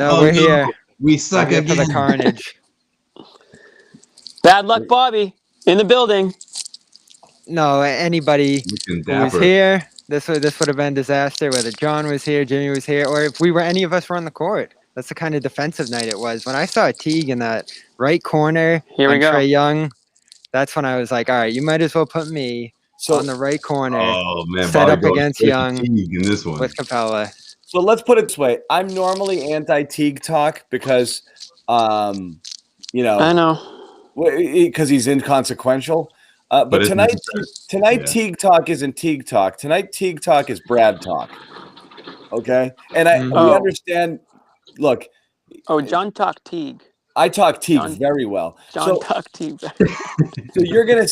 No, Oh, we're no. here. We suck We're here for again. the carnage. Bad luck, Bobby, in the building. No, anybody Looking who was dapper. here, this would have been disaster. Whether John was here, Jimmy was here, or if any of us were on the court. That's the kind of defensive night it was. When I saw Teague in that right corner Here we on go. Trae Young, that's when I was like, all right, you might as well put me on the right corner, Oh man, set Bobby up goes against straight to Young Teague in this one. with Capella. So let's put it this way. I'm normally anti-Teague talk because, I know. because he's inconsequential. But it's tonight yeah. Teague talk isn't Teague talk. Tonight Teague talk is Brad talk. Okay, and we Oh. understand. Look, John talked Teague. I talk Teague John- very well. John talked Teague. So you're gonna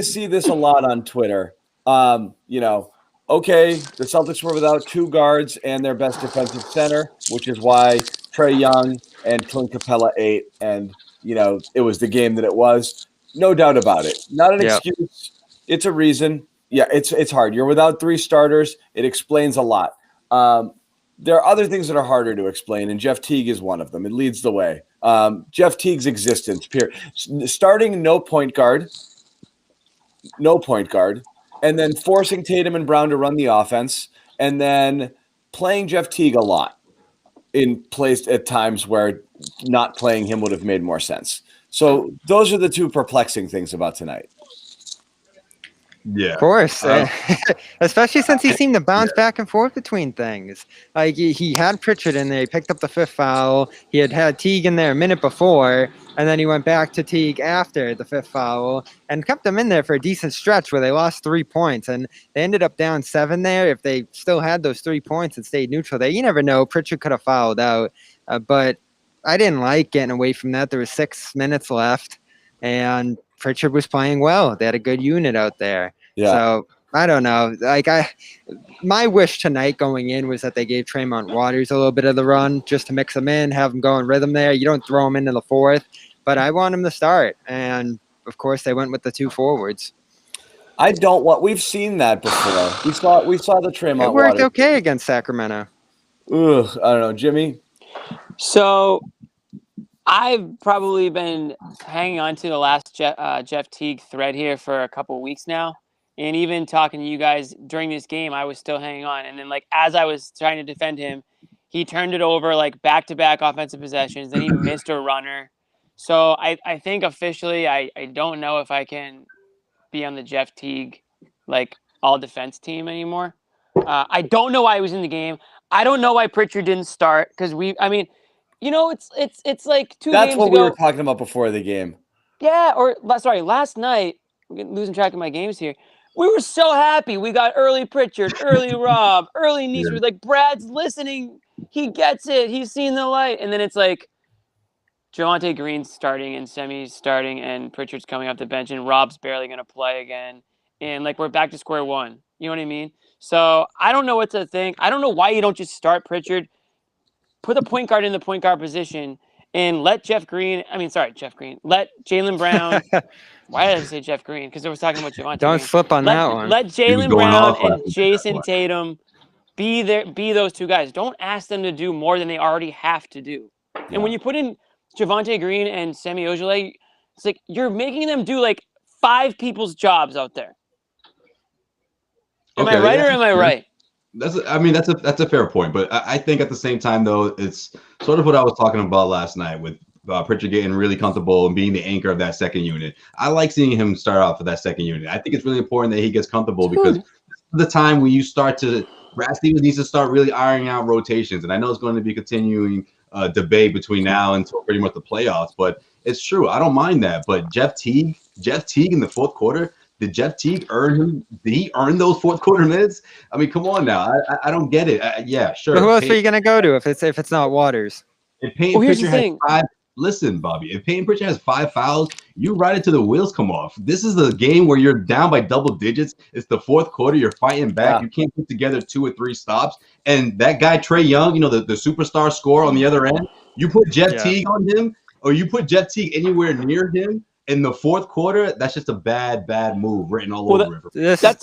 see this a lot on Twitter. Okay, the Celtics were without two guards and their best defensive center, which is why Trae Young and Clint Capella ate, and it was the game that it was. No doubt about it. Not an excuse. It's a reason. Yeah, it's hard. You're without three starters. It explains a lot. There are other things that are harder to explain, and Jeff Teague is one of them. It leads the way. Jeff Teague's existence, period. Starting no point guard, and then forcing Tatum and Brown to run the offense, and then playing Jeff Teague a lot in plays at times where not playing him would have made more sense. So those are the two perplexing things about tonight. Yeah, Of course, especially since he seemed to bounce back and forth between things. Like he had Pritchard in there, he picked up the fifth foul. He had Teague in there a minute before, and then he went back to Teague after the fifth foul and kept them in there for a decent stretch where they lost 3 points, and they ended up down 7 there. If they still had those 3 points and stayed neutral there, you never know. Pritchard could have fouled out, but I didn't like getting away from that. There was 6 minutes left, and Pritchard was playing well. They had a good unit out there. Yeah. So I don't know. My wish tonight going in was that they gave Tremont Waters a little bit of the run just to mix him in, have him go in rhythm there. You don't throw him into the fourth, but I want him to start. And of course, they went with the 2 forwards. We've seen that before. We saw the Tremont. It worked Waters. okay against Sacramento. Ugh, I don't know, Jimmy. So I've probably been hanging on to the last Jeff Teague thread here for a couple of weeks now. And even talking to you guys during this game, I was still hanging on. And then, as I was trying to defend him, he turned it over, back-to-back offensive possessions. Then he missed a runner. So I think officially I don't know if I can be on the Jeff Teague, all-defense team anymore. I don't know why he was in the game. I don't know why Pritchard didn't start because it's like 2 That's games what ago. we were talking about before the game. Yeah, last night. I'm losing track of my games here. We were so happy. We got early Pritchard, early Rob, early Nesmith. Yeah. Brad's listening. He gets it. He's seen the light. And then it's Javonte Green's starting and Semi's starting and Pritchard's coming off the bench and Rob's barely going to play again. And we're back to square one. You know what I mean? So I don't know what to think. I don't know why you don't just start Pritchard, put the point guard in the point guard position, and let Let Jaylen Brown. Why did I say Jeff Green? Because I was talking about Javonte Don't Green. slip on that one. Let Jaylen going Brown off and last week, Jayson that's why. Tatum be those 2 guys. Don't ask them to do more than they already have to do. Yeah. And when you put in Javonte Green and Semi Ojeleye, it's like you're making them do 5 people's jobs out there. Am I right or am I right? That's a fair point, but I think at the same time though, it's sort of what I was talking about last night with Pritchard getting really comfortable and being the anchor of that second unit. I like seeing him start off with that second unit. I think it's really important that he gets comfortable because this is the time when you start to Brad Stevens needs to start really ironing out rotations, and I know it's going to be continuing debate between now until pretty much the playoffs, but it's true. I don't mind that, but Jeff Teague in the fourth quarter. Did Jeff Teague earn those fourth quarter minutes? I mean, come on now. I don't get it. Yeah, sure. But who else are you going to go to if it's not Waters? If Payton Pritchard has 5, listen, Bobby. If Payton Pritchard has 5 fouls, you ride it till the wheels come off. This is a game where you're down by double digits. It's the fourth quarter. You're fighting back. Yeah. You can't put together 2 or 3 stops. And that guy Trae Young, the superstar scorer on the other end, you put Jeff Teague on him, or you put Jeff Teague anywhere near him. In the fourth quarter, that's just a bad move written all over it. This was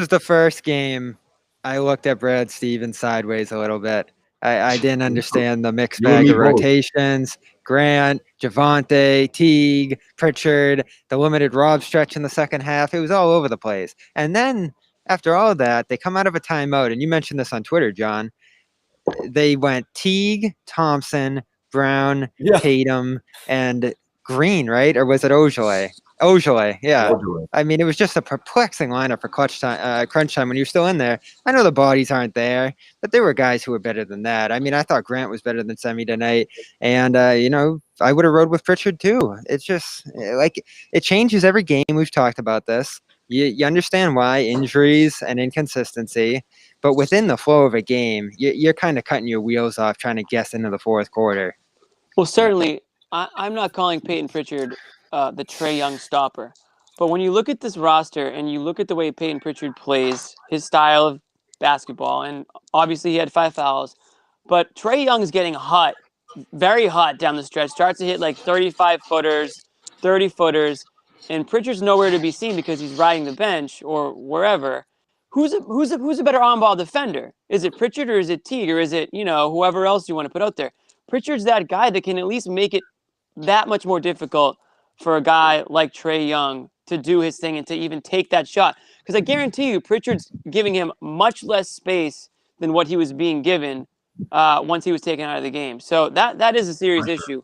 the first game I looked at Brad Stevens sideways a little bit I didn't understand the mixed You and bag me of both. rotations. Grant, Javante, Teague, Pritchard, the limited Rob stretch in the second half. It was all over the place. And then after all of that, they come out of a timeout, and you mentioned this on Twitter, John. They went Teague, Thompson, Brown, Yeah. Tatum, and Green, right? Or was it Ojale? Ojale, yeah. Ojale. I mean, it was just a perplexing lineup for crunch time when you're still in there. I know the bodies aren't there, but there were guys who were better than that. I mean, I thought Grant was better than Semi tonight, and I would have rode with Pritchard too. It's just like it changes every game. We've talked about this. You understand why injuries and inconsistency, but within the flow of a game, you're kind of cutting your wheels off trying to guess into the fourth quarter. Well, certainly, I'm not calling Peyton Pritchard the Trae Young stopper. But when you look at this roster and you look at the way Peyton Pritchard plays, his style of basketball, and obviously he had 5 fouls, but Trae Young's getting hot, very hot down the stretch, starts to hit like 35-footers, 30-footers, and Pritchard's nowhere to be seen because he's riding the bench or wherever. Who's a better on-ball defender? Is it Pritchard or is it Teague or is it, whoever else you want to put out there? Pritchard's that guy that can at least make it that much more difficult for a guy like Trae Young to do his thing and to even take that shot. Because I guarantee you, Pritchard's giving him much less space than what he was being given once he was taken out of the game. So that is a serious issue.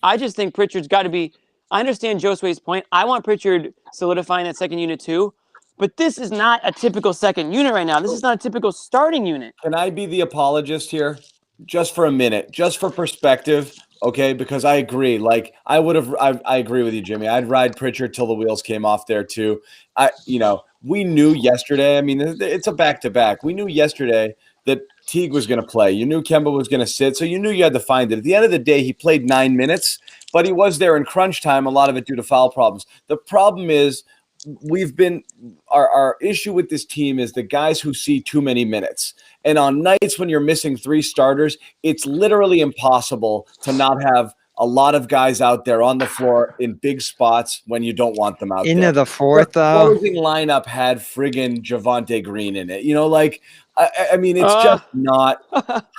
I just think Pritchard's got to be – I understand Josue's point. I want Pritchard solidifying that second unit too. But this is not a typical second unit right now. This is not a typical starting unit. Can I be the apologist here? Just for a minute, just for perspective, okay? Because I agree. Like I agree with you, Jimmy. I'd ride Pritchard till the wheels came off there too. We knew yesterday. I mean, it's a back-to-back. We knew yesterday that Teague was going to play. You knew Kemba was going to sit, so you knew you had to find it. At the end of the day, he played 9 minutes, but he was there in crunch time. A lot of it due to foul problems. The problem is our issue with this team is the guys who see too many minutes. And on nights when you're missing 3 starters, it's literally impossible to not have a lot of guys out there on the floor in big spots when you don't want them out there. Into the fourth, The though. closing lineup had friggin' Javante Green in it. I mean, it's just not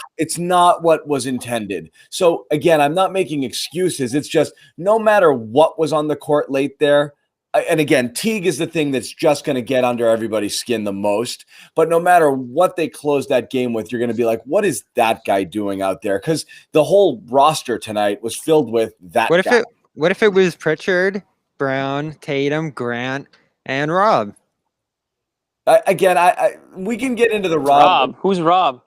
– it's not what was intended. So, again, I'm not making excuses. It's just no matter what was on the court late there, and again, Teague is the thing that's just going to get under everybody's skin the most. But no matter what they close that game with, you're going to be like, what is that guy doing out there? Because the whole roster tonight was filled with that guy. What if it was Pritchard, Brown, Tatum, Grant, and Rob? We can get into the Rob. Who's Rob?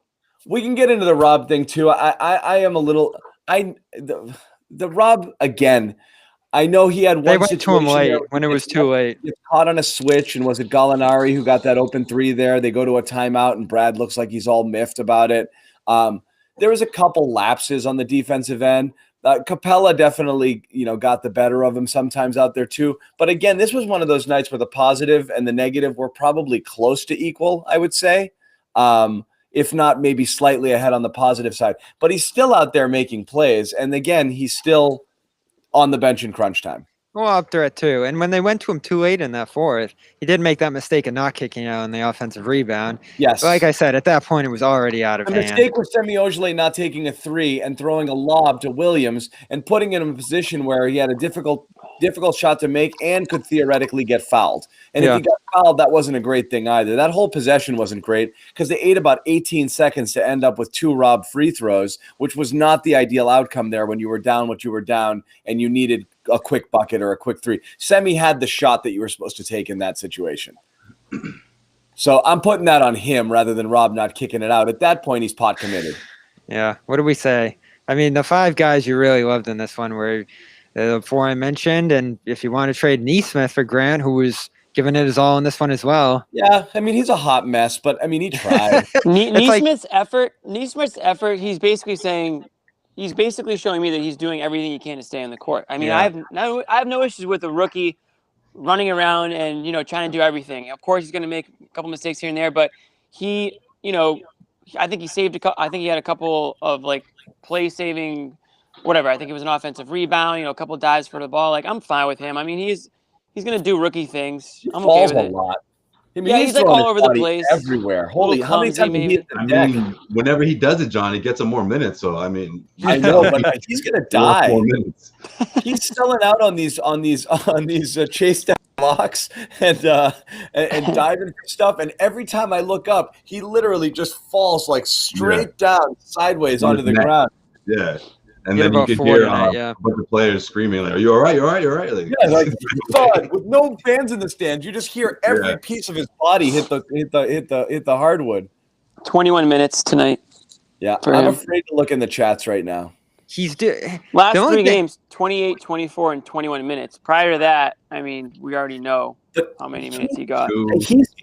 We can get into the Rob thing too. I am a little the Rob again. I know he had one They went situation to him late when it was too late. He caught on a switch, and was it Gallinari who got that open 3 there? They go to a timeout, and Brad looks like he's all miffed about it. There was a couple lapses on the defensive end. Capella definitely, got the better of him sometimes out there too. But again, this was one of those nights where the positive and the negative were probably close to equal, I would say. If not maybe slightly ahead on the positive side. But he's still out there making plays. And again, he's still on the bench in crunch time. Well, up threat too. And when they went to him too late in that fourth, he did make that mistake of not kicking out on the offensive rebound. Yes. But like I said, at that point, it was already out of hand. The mistake was Semi Ojeleye not taking a 3 and throwing a lob to Williams and putting him in a position where he had a difficult shot to make and could theoretically get fouled. And if he got fouled, that wasn't a great thing either. That whole possession wasn't great because they ate about 18 seconds to end up with 2 Rob free throws, which was not the ideal outcome there when you were down what you were down and you needed a quick bucket or a quick 3. Semi had the shot that you were supposed to take in that situation. So I'm putting that on him rather than Rob not kicking it out. At that point, he's pot committed. Yeah. What do we say? I mean, the 5 guys you really loved in this one were the 4 I mentioned. And if you want to trade Nesmith for Grant, who was giving it his all in this one as well. Yeah. I mean, he's a hot mess, but I mean, he tried. Nesmith's effort, he's basically showing me that he's doing everything he can to stay on the court. I mean, I have no issues with a rookie running around and, trying to do everything. Of course, he's going to make a couple mistakes here and there, but he, I think he had a couple of like play saving, whatever. I think it was an offensive rebound, a couple dives for the ball. Like, I'm fine with him. I mean, he's going to do rookie things. I'm okay with it. A lot. I mean, Yeah, he's like throwing all his over the body place. everywhere. Holy, how many clumsy, times did he maybe. hit the deck? I mean, whenever he does it, John, he gets him more minutes. So I mean, I know, but he's gonna he wants die. more minutes. He's selling out on these chase down blocks and diving for stuff. And every time I look up, he literally just falls like straight down sideways onto the ground. Yeah. And Get then you about could 4 hear tonight, a bunch of players screaming like, "Are you all right? You're all right. You're all right." Like, Yeah, like thud, with no fans in the stands, you just hear every piece of his body hit the hardwood. 21 minutes tonight. Yeah, for I'm him. afraid to look in the chats right now. Last only 3 thing- games, 28, 24, and 21 minutes. Prior to that, I mean, we already know how many minutes he got. He's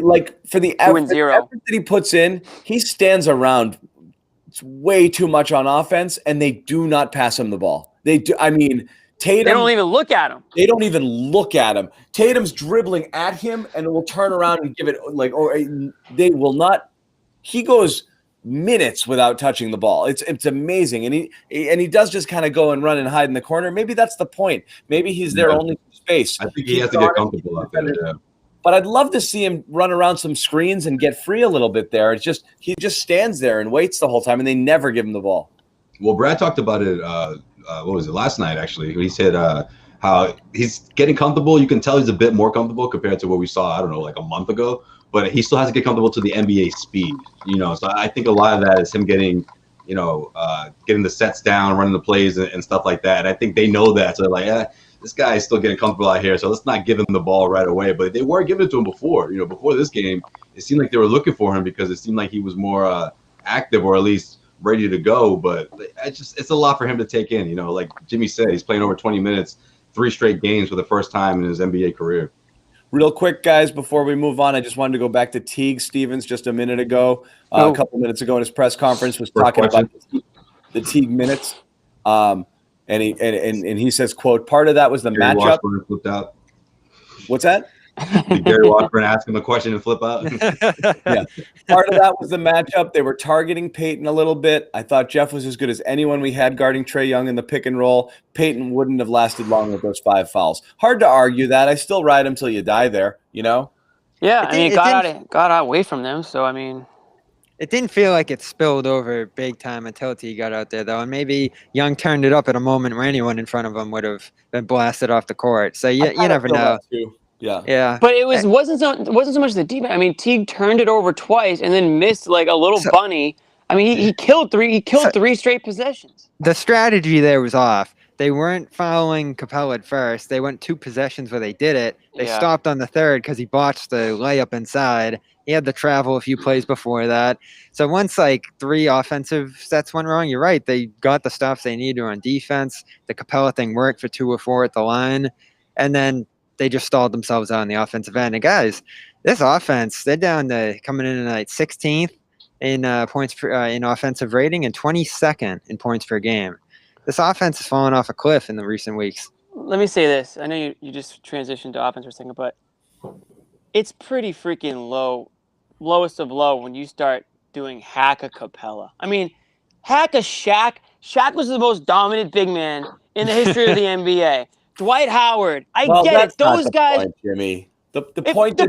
like for the 2 and 0 effort that he puts in, he stands around. It's way too much on offense, and they do not pass him the ball. They do. I mean, Tatum. They don't even look at him. They don't even look at him. Tatum's dribbling at him, and will turn around and give it like, or they will not. He goes minutes without touching the ball. It's amazing, and he does just kind of go and run and hide in the corner. Maybe that's the point. Maybe he's there only for space. I think he has to get comfortable out there. Yeah. But I'd love to see him run around some screens and get free a little bit there. It's just he just stands there and waits the whole time, and they never give him the ball. Well, Brad talked about it. What was it last night? Actually, he said how he's getting comfortable. You can tell he's a bit more comfortable compared to what we saw. I don't know, like a month ago. But he still has to get comfortable to the NBA speed. So I think a lot of that is him getting, getting the sets down, running the plays and stuff like that. And I think they know that. So they're like, this guy is still getting comfortable out here, so let's not give him the ball right away. But they were giving it to him before. Before this game, it seemed like they were looking for him because it seemed like he was more active or at least ready to go. But it's a lot for him to take in. Like Jimmy said, he's playing over 20 minutes, 3 straight games for the first time in his NBA career. Real quick, guys, before we move on, I just wanted to go back to Teague Stevens just a minute ago. A couple minutes ago in his press conference was talking about the Teague minutes. And he says, quote, part of that was the Gary matchup. Washburn flipped out. What's that? Did Gary Washburn ask him a question and flip out? Yeah. Part of that was the matchup. They were targeting Peyton a little bit. I thought Jeff was as good as anyone we had guarding Trae Young in the pick and roll. Peyton wouldn't have lasted long with those 5 fouls. Hard to argue that. I still ride him till you die there, Yeah, it got away from them. So, I mean. It didn't feel like it spilled over big time until Teague got out there, though. And maybe Young turned it up at a moment where anyone in front of him would have been blasted off the court. So you never know. Yeah. But it wasn't so much the defense. I mean, Teague turned it over twice and then missed like a little bunny. I mean, he killed 3 straight possessions. The strategy there was off. They weren't following Capella at first. They went 2 possessions where they did it. They stopped on the third because he botched the layup inside. He had to travel a few plays before that. So once 3 offensive sets went wrong, you're right. They got the stops they needed on defense. The Capella thing worked for 2 or 4 at the line. And then they just stalled themselves out on the offensive end. And guys, this offense, they're down to coming in tonight 16th in points per, in offensive rating and 22nd in points per game. This offense has fallen off a cliff in the recent weeks. Let me say this. I know you just transitioned to offense for a second, but it's pretty freaking low. Lowest of low when you start doing hack a Capella. I mean, hack a Shaq. Shaq was the most dominant big man in the history of the NBA. Dwight Howard. I get it. Those guys. Point, Jimmy. The point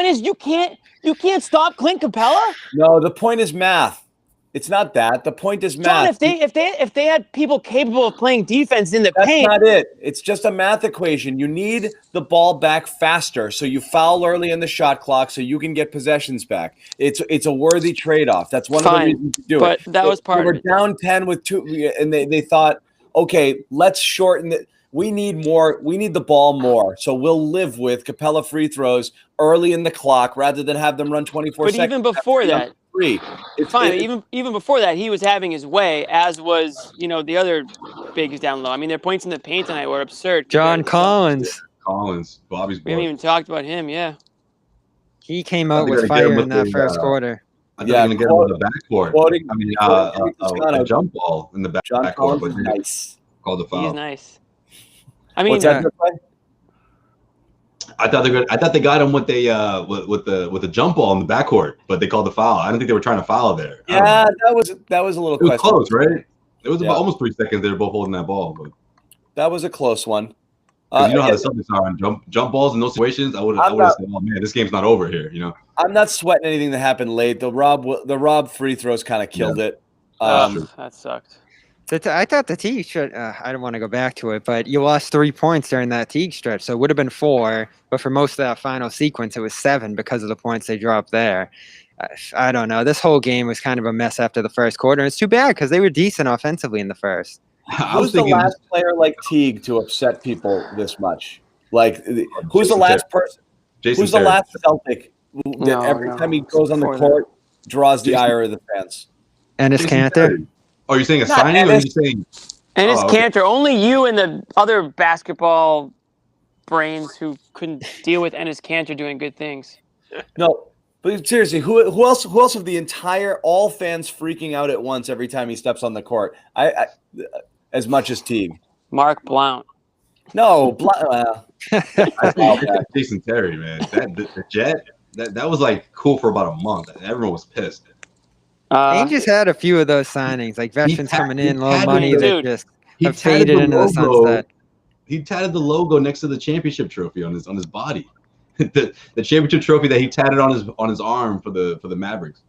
is you can't stop Clint Capella. No, the point is math. It's not that. The point is math. John, if they had people capable of playing defense in the paint. That's not it. It's just a math equation. You need the ball back faster, so you foul early in the shot clock so you can get possessions back. It's a worthy trade-off. That's one of the reasons to do but it. That was part of it. We're down 10 with 2, and they thought, okay, let's shorten it. We need more. We need the ball more. So we'll live with Capella free throws early in the clock rather than have them run 24 seconds. But even before that. It's fine. Even before that, he was having his way, as was the other bigs down low. I mean, their points in the paint tonight were absurd. John Collins. Bobby's boy. We haven't even talked about him. Yeah, he came out with fire in that first quarter. I think going to get him in the backcourt. A jump ball in the backcourt, but nice. Called the foul. He's nice. I mean, what's that? I thought they got him with the jump ball in the backcourt, but they called the foul. I don't think they were trying to foul there. Yeah, that was a little. It was close, right? It was about almost 3 seconds. They were both holding that ball, but that was a close one. Because you know how the Celtics are on jump balls in those situations. I would have said, "Oh man, this game's not over here." You know, I'm not sweating anything that happened late. The Rob free throws kind of killed it. That sucked. I thought the Teague stretch. I don't want to go back to it, but you lost 3 points during that Teague stretch, so it would have been 4. But for most of that final sequence, it was 7 because of the points they dropped there. I don't know. This whole game was kind of a mess after the first quarter. It's too bad because they were decent offensively in the first. Who's the last player like Teague to upset people this much? Like, who's the last person? Who's the last Celtic that every time he goes on the court draws the ire of the fans? Ennis Cantor. Oh, you're saying a signing, or are you saying Ennis Cantor? Only you and the other basketball brains who couldn't deal with Ennis Cantor doing good things. No, but seriously, who else of the entire all fans freaking out at once every time he steps on the court? I as much as Teague. Mark Blount. No, Jason Terry, man. The Jet, that was like cool for about a month. Everyone was pissed. He just had a few of those signings, like veterans coming in, low money that just have faded into the sunset. He tatted the logo next to the championship trophy on his body. the championship trophy that he tatted on his arm for the Mavericks.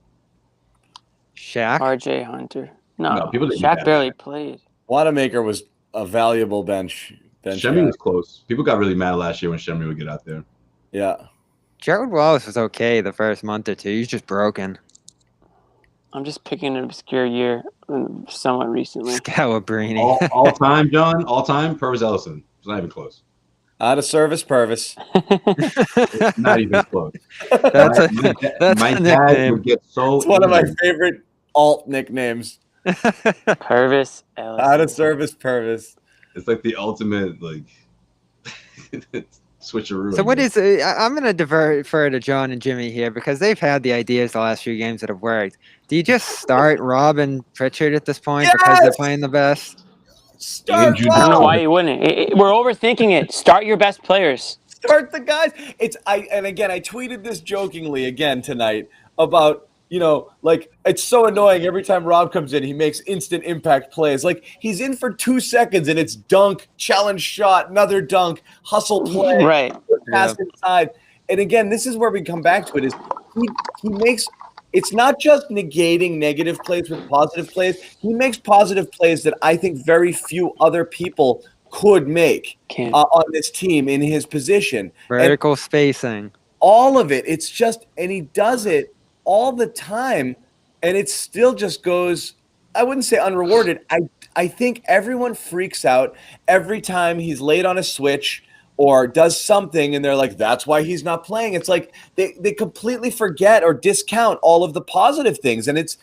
Shaq? RJ Hunter. No, people didn't Shaq barely played. Wanamaker was a valuable bench. Shemmy was close. People got really mad last year when Shemmy would get out there. Yeah. Jared Wallace was okay the first month or two. He's just broken. I'm just picking an obscure year somewhat recently. Scalabrini. all time, John? All time? Purvis Ellison. It's not even close. Out of service, Purvis. It's not even close. That's my a dad nickname. would get so It's one of my favorite alt nicknames. Purvis Ellison. Out of service, Purvis. It's like the ultimate switcheroo. So what is I'm going to defer to John and Jimmy here because they've had the ideas the last few games that have worked. Do you just start Rob and Pritchard at this point because they're playing the best? I don't know why you wouldn't. We're overthinking it. Start your best players. Start the guys. I tweeted this jokingly again tonight about, it's so annoying every time Rob comes in, he makes instant impact plays. Like, he's in for 2 seconds and it's dunk, challenge shot, another dunk, hustle play, right? Pass inside. And again, this is where we come back to it is he makes – it's not just negating negative plays with positive plays. He makes positive plays that I think very few other people could make on this team in his position. Vertical spacing. All of it. It's just – and he does it all the time, and it still just goes – I wouldn't say unrewarded. I think everyone freaks out every time he's late on a switch or does something, and they're like, that's why he's not playing. It's like they completely forget or discount all of the positive things. And it's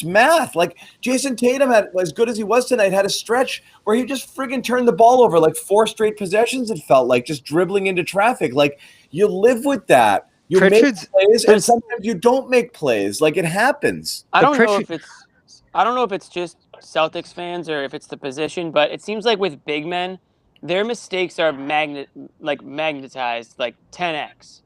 math. Like Jayson Tatum had, as good as he was tonight, had a stretch where he just friggin' turned the ball over like 4 straight possessions, it felt like, just dribbling into traffic. Like, you live with that. You make plays, and sometimes you don't make plays. Like, it happens. I don't know if it's just Celtics fans or if it's the position, but it seems like with big men, their mistakes are magnetized like 10x.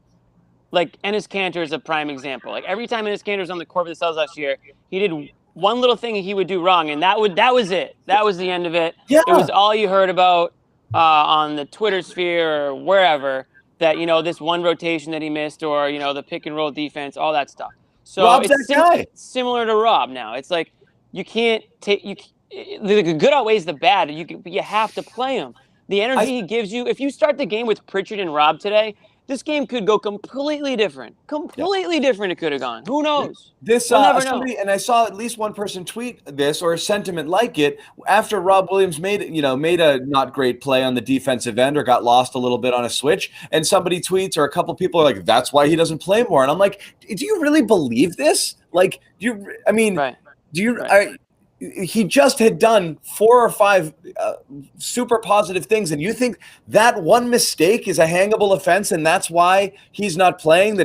Like Ennis Cantor is a prime example. Like every time Ennis Cantor was on the court for the Celtics last year, he did one little thing he would do wrong, and that was it. That was the end of it. Yeah. It was all you heard about on the Twitter sphere or wherever. That this one rotation that he missed, or the pick and roll defense, all that stuff. So Rob's it's similar to Rob now. It's like you can't take the good outweighs the bad. You have to play him. The energy he gives you. If you start the game with Pritchard and Rob today, this game could go completely different. Completely different. It could have gone. Who knows? We'll never know. And I saw at least one person tweet this or a sentiment like it after Rob Williams made a not great play on the defensive end or got lost a little bit on a switch. And somebody tweets or a couple people are like, "That's why he doesn't play more." And I'm like, "Do you really believe this? Like, he just had done 4 or 5 super positive things, and you think that one mistake is a hangable offense, and that's why he's not playing?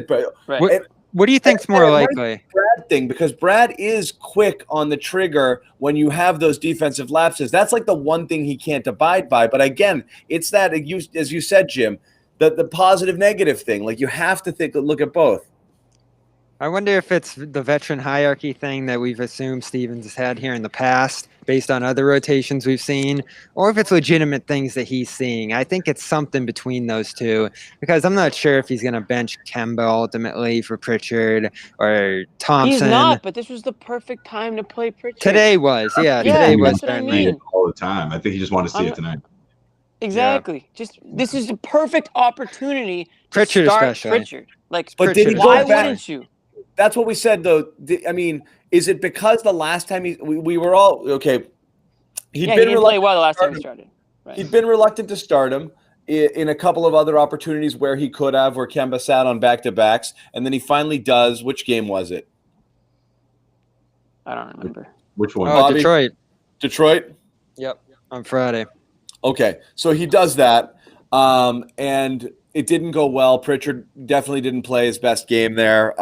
Right. What do you think's more likely? Brad thing, because Brad is quick on the trigger when you have those defensive lapses. That's like the one thing he can't abide by. But again, it's that, as you said, Jim, the positive negative thing. Like, you have to look at both. I wonder if it's the veteran hierarchy thing that we've assumed Stevens has had here in the past based on other rotations we've seen, or if it's legitimate things that he's seeing. I think it's something between those two because I'm not sure if he's going to bench Kemba ultimately for Pritchard or Thompson. He's not, but this was the perfect time to play Pritchard. Today was, Yeah, today was that's what I certainly. mean. All the time. I think he just wanted to see it tonight. Exactly. This is a perfect opportunity to Pritchard start especially. Pritchard. Like, But did he go why back? wouldn't you? That's what we said, though. I mean, is it because the last time we were all okay? He didn't play well the last time he started. Right. He'd been reluctant to start him in a couple of other opportunities where he could have, where Kemba sat on back-to-backs, and then he finally does. Which game was it? I don't remember. Which one? Oh, Detroit. Detroit? Yep, on Friday. Okay, so he does that, and it didn't go well. Pritchard definitely didn't play his best game there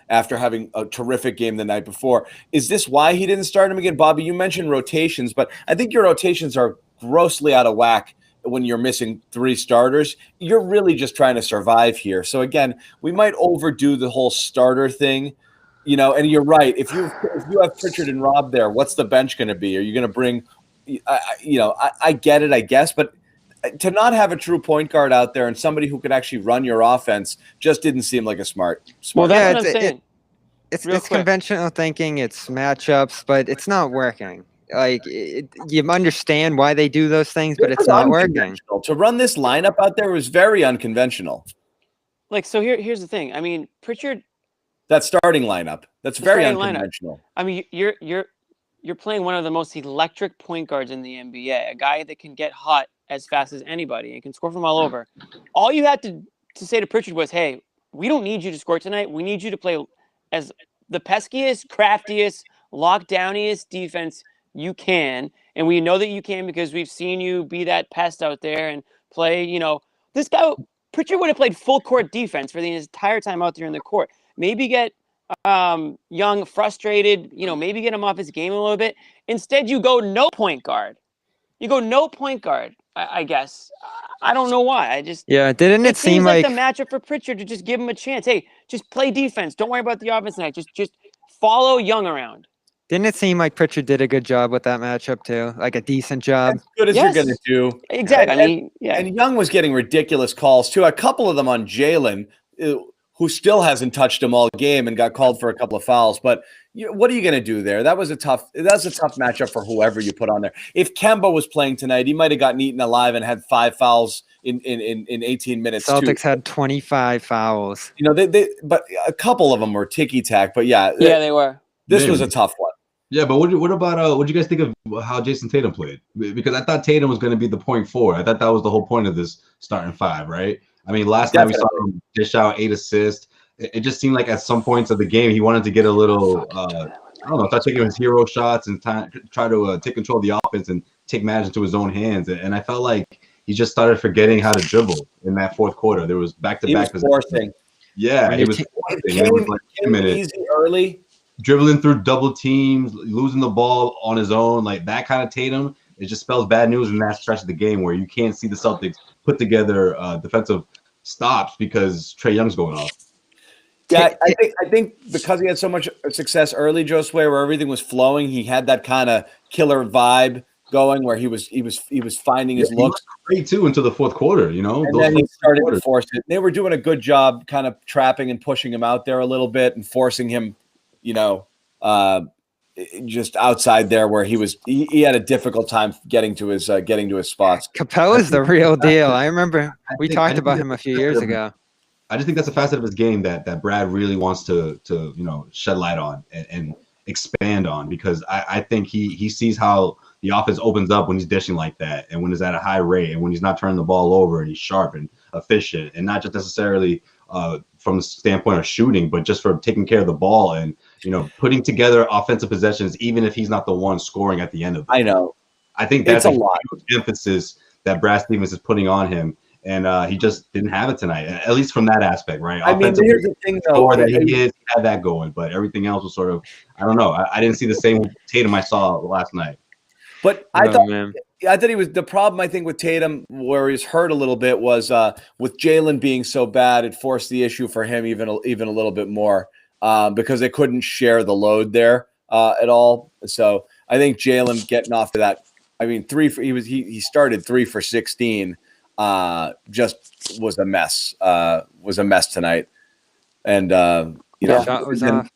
after having a terrific game the night before. Is this why he didn't start him again? Bobby, you mentioned rotations, but I think your rotations are grossly out of whack when you're missing 3 starters. You're really just trying to survive here. So, again, we might overdo the whole starter thing. And you're right. If you have Pritchard and Rob there, what's the bench going to be? Are you going to bring I get it, I guess, but to not have a true point guard out there and somebody who could actually run your offense just didn't seem like a smart. Well, that's what I'm saying. It's conventional thinking, it's matchups, but it's not working. Like, you understand why they do those things, but it's not working. To run this lineup out there was very unconventional. Like, so here's the thing. I mean, Pritchard. That starting lineup. That's very unconventional. I mean, you're playing one of the most electric point guards in the NBA, a guy that can get hot as fast as anybody and can score from all over. All you had to say to Pritchard was, hey, we don't need you to score tonight. We need you to play as the peskiest, craftiest, lockdowniest defense you can. And we know that you can because we've seen you be that pest out there and play, this guy, Pritchard would have played full court defense for the entire time out there in the court. Maybe get Young frustrated, maybe get him off his game a little bit. Instead, you go no point guard. I guess. I don't know why. Didn't it seem like the matchup for Pritchard to just give him a chance? Hey, just play defense. Don't worry about the offense tonight. Just follow Young around. Didn't it seem like Pritchard did a good job with that matchup too? Like a decent job. As good as you're going to do. Exactly. And Young was getting ridiculous calls too. A couple of them on Jaylen, who still hasn't touched him all game and got called for a couple of fouls. But what are you going to do there? That's a tough matchup for whoever you put on there. If Kemba was playing tonight, he might have gotten eaten alive and had 5 fouls in 18 minutes. Celtics had 25 fouls. But a couple of them were ticky-tack. But they were. This was a tough one. Yeah, but what about what do you guys think of how Jayson Tatum played? Because I thought Tatum was going to be the point forward. I thought that was the whole point of this starting 5, right? I mean, last night we saw him dish out 8 assists. It just seemed like at some points of the game he wanted to get a little, start taking his hero shots and try to take control of the offense and take matters into his own hands. And I felt like he just started forgetting how to dribble in that fourth quarter. There was back-to-back. He was forcing. Yeah, he was forcing. It was like 2 minutes. Easy early. Dribbling through double teams, losing the ball on his own, like that kind of Tatum. It just spells bad news in that stretch of the game where you can't see the Celtics put together defensive stops because Trae Young's going off. Yeah, I think because he had so much success early, Josue, where everything was flowing, he had that kind of killer vibe going where he was finding his looks. Great too until the fourth quarter, And then he started to force it. They were doing a good job kind of trapping and pushing him out there a little bit and forcing him, just outside there where he had a difficult time getting to his spots. Capella's the real deal. I remember we talked about him a few years ago. I just think that's a facet of his game that Brad really wants to shed light on and expand on, because I think he sees how the offense opens up when he's dishing like that and when he's at a high rate and when he's not turning the ball over and he's sharp and efficient and not just necessarily from the standpoint of shooting, but just for taking care of the ball and putting together offensive possessions, even if he's not the one scoring at the end of it. I know. I think that's a lot of emphasis that Brad Stevens is putting on him. And he just didn't have it tonight, at least from that aspect, right? I mean, here's the thing, though. That he had that going, but everything else was sort of, I don't know. I didn't see the same Tatum I saw last night. But I thought he was the problem. I think with Tatum, where he's hurt a little bit, was with Jaylen being so bad, it forced the issue for him even a little bit more. because they couldn't share the load there at all. So I think Jaylen getting off to that. I mean, he started 3 for 16. Just was a mess. Was a mess tonight, and Shot was off.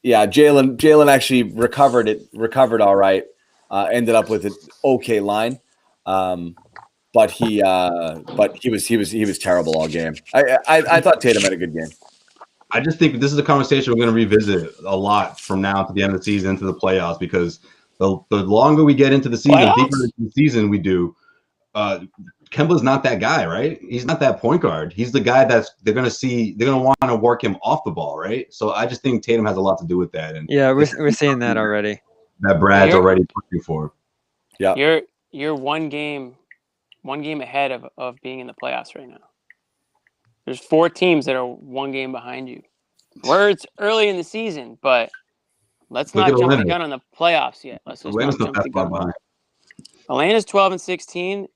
Yeah, Jaylen actually recovered all right. Ended up with an okay line, but he was terrible all game. I thought Tatum had a good game. I just think this is a conversation we're going to revisit a lot from now to the end of the season, into the playoffs, because the longer we get into the season, deeper into the season we do, Kemba's not that guy, right? He's not that point guard. He's the guy they're going to want to work him off the ball, right? So I just think Tatum has a lot to do with that. And yeah, we're seeing that already. That Brad's already pushing for. Yeah, you're one game ahead of being in the playoffs right now. There's 4 teams that are 1 game behind you. It's early in the season, but let's not jump the gun on the playoffs yet. Let's just not jump the gun behind. Atlanta's 12-16.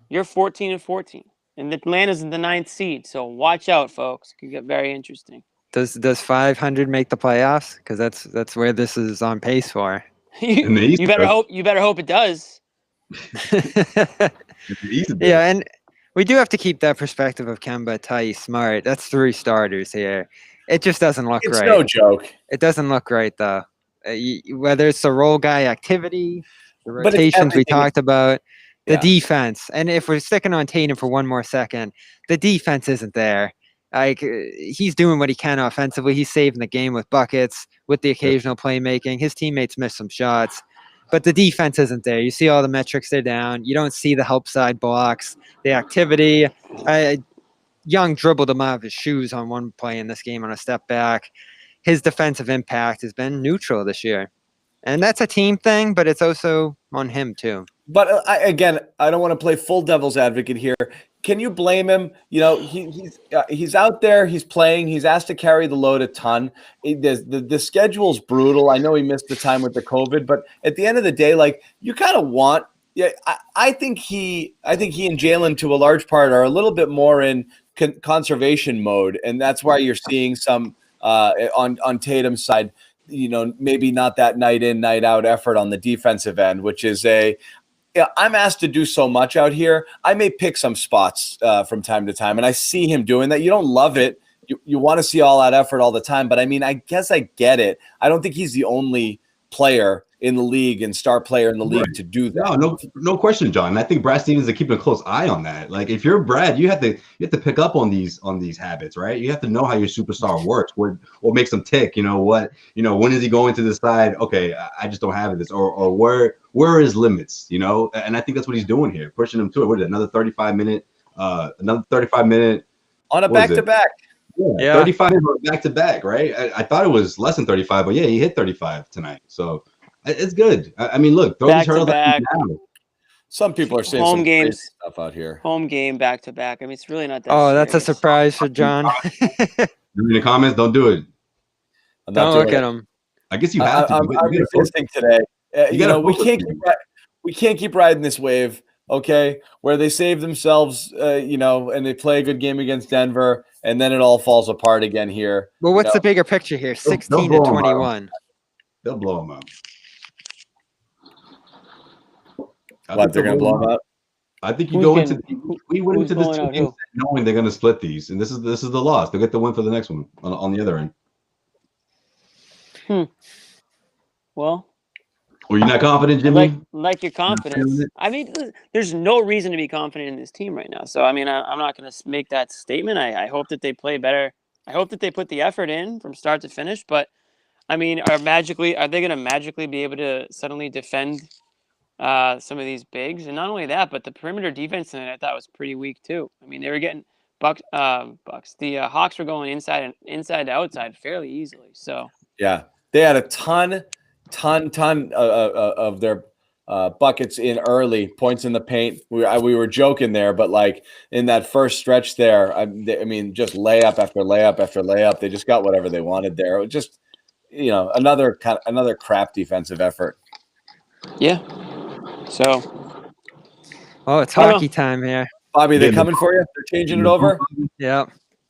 You're 14-14, and Atlanta's in the 9th seed. So watch out, folks. It could get very interesting. Does 500 make the playoffs? Because that's where this is on pace for. You better hope it does. Yeah, and we do have to keep that perspective of Kemba, Tice, Smart. That's 3 starters here. It just doesn't look right. It's no joke. It doesn't look right, though. Whether it's the role guy activity, the rotations we talked about, the defense. And if we're sticking on Tatum for one more second, the defense isn't there. Like, he's doing what he can offensively. He's saving the game with buckets, with the occasional playmaking. His teammates miss some shots. But the defense isn't there. You see all the metrics, they're down. You don't see the help side blocks, the activity. Young dribbled him out of his shoes on one play in this game on a step back. His defensive impact has been neutral this year. And that's a team thing, but it's also on him too. But I don't want to play full devil's advocate here. Can you blame him? You know, he's out there, he's playing, he's asked to carry the load a ton. The schedule's brutal. I know he missed the time with the COVID, but at the end of the day, like, you kind of want. Yeah, I think he and Jaylen, to a large part, are a little bit more in conservation mode, and that's why you're seeing some on Tatum's side. You know, maybe not that night in, night out effort on the defensive end, which is I'm asked to do so much out here. I may pick some spots from time to time, and I see him doing that. You don't love it. You want to see all that effort all the time, but I mean, I guess I get it. I don't think he's the only player in the league and star player in the league to do that. No question, John. And I think Brad Stevens is keeping a close eye on that. Like, if you're Brad, you have to pick up on these habits, right? You have to know how your superstar works, what makes them tick. When is he going to decide, okay, I just don't have this, or where are his limits, And I think that's what he's doing here, pushing him to it. What is it, another 35 minute on a back-to-back. Yeah, 35 back-to-back, right? I thought it was less than 35, but yeah, he hit 35 tonight. So it's good. I mean, look, throw these hurdles down. Some people are saying home some games stuff out here. Home game back-to-back. I mean, it's really not that. Oh, that's a surprise for John. In the comments, don't do it. Don't look at him. I guess you have to. I'm resisting today. We can't keep riding this wave. Okay, where they save themselves, and they play a good game against Denver, and then it all falls apart again here. Well, what's the bigger picture here? 16-21. They'll blow them up. They're going to blow them up? I think we went into this game knowing they're going to split these, and this is the loss. They'll get the win for the next one on the other end. Well. Were you not confident, Jimmy? Like your confidence. I mean, there's no reason to be confident in this team right now. So, I mean, I'm not going to make that statement. I hope that they play better. I hope that they put the effort in from start to finish. But, I mean, are they going to magically be able to suddenly defend some of these bigs? And not only that, but the perimeter defense tonight I thought was pretty weak too. I mean, they were getting Bucks. The Hawks were going inside to outside fairly easily. So yeah, they had a ton of their buckets in early, points in the paint. We were joking there, but like in that first stretch there, I mean, just layup after layup after layup. They just got whatever they wanted there. It was just, another crap defensive effort. Yeah. So. Oh, it's hockey time here. Bobby, they're coming for you. They're changing it over. Yeah.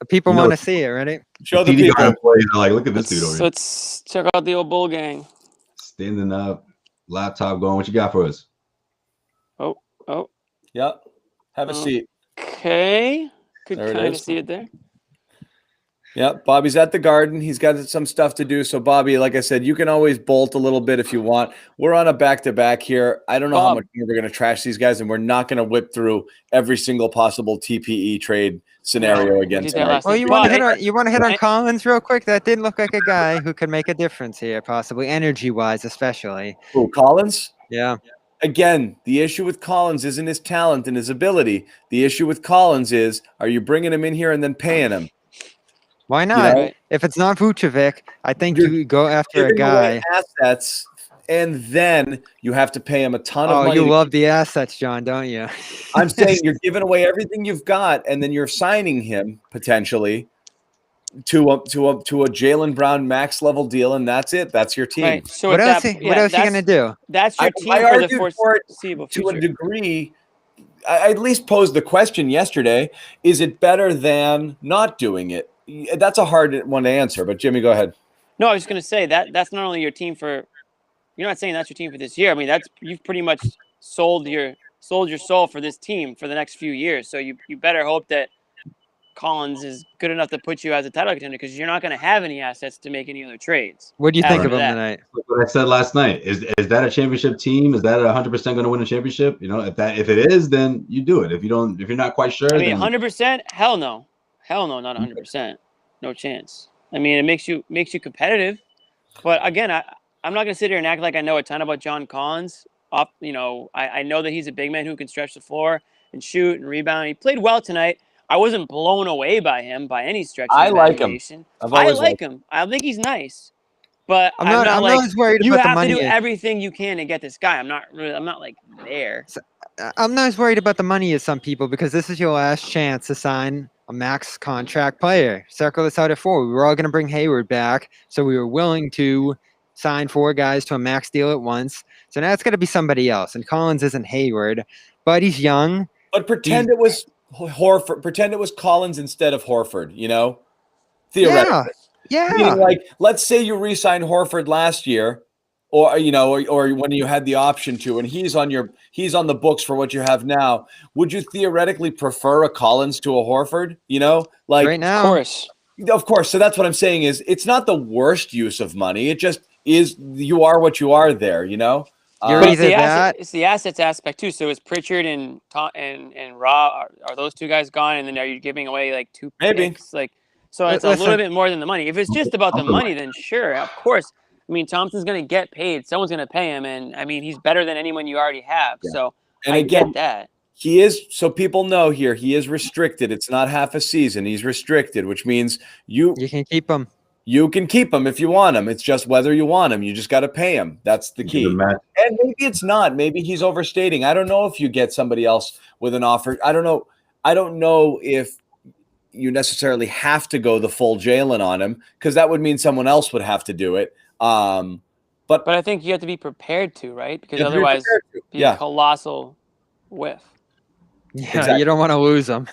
People want to see it, right? Show the TD guard people. employees are like, look at this dude over here. Let's check out the old Bull gang. Standing up, laptop going. What you got for us? Oh. Yep. Have a seat. Okay. Could There it kind of is. see it there. Yep. Bobby's at the Garden. He's got some stuff to do. So, Bobby, like I said, you can always bolt a little bit if you want. We're on a back-to-back here. I don't know how much we're going to trash these guys, and we're not going to whip through every single possible TPE trade scenario again tonight. Well, you want to hit on Collins real quick? That did look like a guy who could make a difference here, possibly energy-wise, especially. Who, Collins? Yeah. Again, the issue with Collins isn't his talent and his ability. The issue with Collins is, are you bringing him in here and then paying him? Why not? You know? If it's not Vucevic, I think you go after a guy. Assets, and then you have to pay him a ton of money. Oh, you love the assets, John, don't you? I'm saying you're giving away everything you've got, and then you're signing him potentially to a Jaylen Brown max level deal, and that's it. That's your team. Right. So what else are you gonna do? That's your team for the foreseeable future. To a degree, I at least posed the question yesterday: is it better than not doing it? That's a hard one to answer. But Jimmy, go ahead. No, I was just gonna say that's not only your team for. You're not saying that's your team for this year. I mean, you've pretty much sold your soul for this team for the next few years. So you better hope that Collins is good enough to put you as a title contender, because you're not going to have any assets to make any other trades. What do you think of him tonight? Like what I said last night. Is that a championship team? Is that 100% going to win a championship? You know, if it is, then you do it. If you're not quite sure, I mean, 100%, hell no, not 100%, no chance. I mean, it makes you competitive, but again, I'm not going to sit here and act like I know a ton about John Collins. I know that he's a big man who can stretch the floor and shoot and rebound. He played well tonight. I wasn't blown away by him by any stretch of imagination. I like him. I think he's nice, but I'm not as worried about the money. You have to do everything you can to get this guy. I'm not like there. I'm not as worried about the money as some people, because this is your last chance to sign a max contract player. Circle this out at 4. We were all going to bring Hayward back, so we were willing to sign 4 guys to a max deal at once. So now it's going to be somebody else, and Collins isn't Hayward, but he's young. But pretend it was Horford. Pretend it was Collins instead of Horford. You know, theoretically. Yeah. Meaning, like, let's say you re-signed Horford last year, or when you had the option to, and he's on the books for what you have now. Would you theoretically prefer a Collins to a Horford? You know, like right now, of course. So that's what I'm saying is it's not the worst use of money. It just is. You are what you are there. You know. But it's the assets aspect too. So is Pritchard and Rob, are those 2 guys gone? And then are you giving away like 2 picks? Like, so it's a little bit more than the money. If it's just about the money, then sure, of course. I mean, Thompson's going to get paid. Someone's going to pay him, and I mean, he's better than anyone you already have. Yeah. So I get that. He is, so people know here, he is restricted. It's not half a season. He's restricted, which means you can keep him. You can keep him if you want him. It's just whether you want him. You just got to pay him. That's the key. And maybe it's not. Maybe he's overstating. I don't know if you get somebody else with an offer. I don't know. I don't know if you necessarily have to go the full Jaylen on him, because that would mean someone else would have to do it. But I think you have to be prepared to, right? Because otherwise, be a colossal whiff. Yeah, exactly. You don't want to lose them.